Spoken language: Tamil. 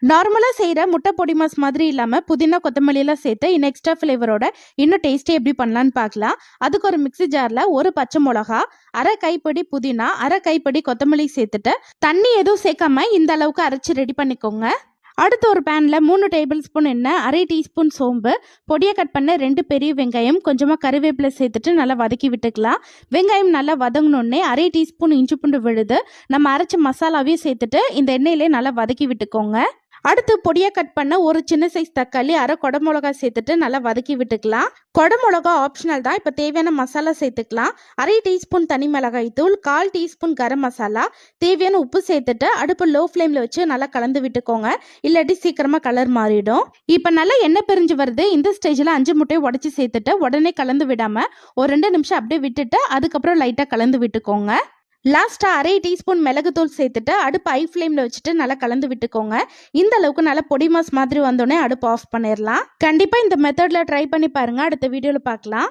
நார்மலாக செய்கிற முட்டை பொடி மாஸ் மாதிரி இல்லாமல் புதினா கொத்தமல்லியெல்லாம் சேர்த்து இன்னும் எக்ஸ்ட்ரா ஃப்ளேவரோட இன்னும் டேஸ்ட்டே எப்படி பண்ணலான்னு பார்க்கலாம். அதுக்கு ஒரு மிக்ஸி ஜாரில் ஒரு பச்சை மிளகா, அரை கைப்படி புதினா, அரை கைப்படி கொத்தமல்லி சேர்த்துட்டு தண்ணி எதுவும் சேர்க்காம இந்த அளவுக்கு அரைச்சி ரெடி பண்ணிக்கோங்க. அடுத்து ஒரு பேனில் 3 டேபிள் ஸ்பூன் எண்ணெய், அரை டீஸ்பூன் சோம்பு, பொடியை கட் பண்ண 2 பெரிய வெங்காயம், கொஞ்சமாக கருவேப்பிலை சேர்த்துட்டு நல்லா வதக்கி விட்டுக்கலாம். வெங்காயம் நல்லா வதங்கினோடனே அரை டீஸ்பூன் இஞ்சி பூண்டு விழுது நம்ம அரைச்ச மசாலாவையும் சேர்த்துட்டு இந்த எண்ணெயிலே நல்லா வதக்கி விட்டுக்கோங்க. அடுத்து பொடியை கட் பண்ண ஒரு சின்ன சைஸ் தக்காளி, அரை குடமிளகா சேர்த்துட்டு நல்லா வதக்கி விட்டுக்கலாம். குடமிளகா ஆப்ஷனல் தான். இப்போ தேவையான மசாலா சேர்த்துக்கலாம். அரை டீஸ்பூன் தனி மிளகாய் தூள், 1/4 டீஸ்பூன் கரம் மசாலா, தேவையான உப்பு சேர்த்துட்டு அடுப்பு லோ ஃப்ளேமில் வச்சு நல்லா கலந்து விட்டுக்கோங்க. இல்லாட்டி சீக்கிரமாக கலர் மாறிடும். இப்போ நல்லா எண்ணெய் பிரிஞ்சு வருது. இந்த ஸ்டேஜில் 5 முட்டையை உடச்சி சேர்த்துட்டு உடனே கலந்து விடாமல் ஒரு 2 நிமிஷம் அப்படியே விட்டுட்டு அதுக்கப்புறம் லைட்டாக கலந்து விட்டுக்கோங்க. லாஸ்ட்டாக அரை டீஸ்பூன் மிளகுத்தூள் சேர்த்துட்டு அடுப்பு ஹை ஃப்ளேமில் வச்சுட்டு நல்லா கலந்து விட்டுக்கோங்க. இந்த அளவுக்கு நல்லா பொடி மாஸ் மாதிரி வந்தோடனே அடுப்பு ஆஃப் பண்ணிடலாம். கண்டிப்பாக இந்த மெத்தடில் ட்ரை பண்ணி பாருங்கள். அடுத்த வீடியோவில் பார்க்கலாம்.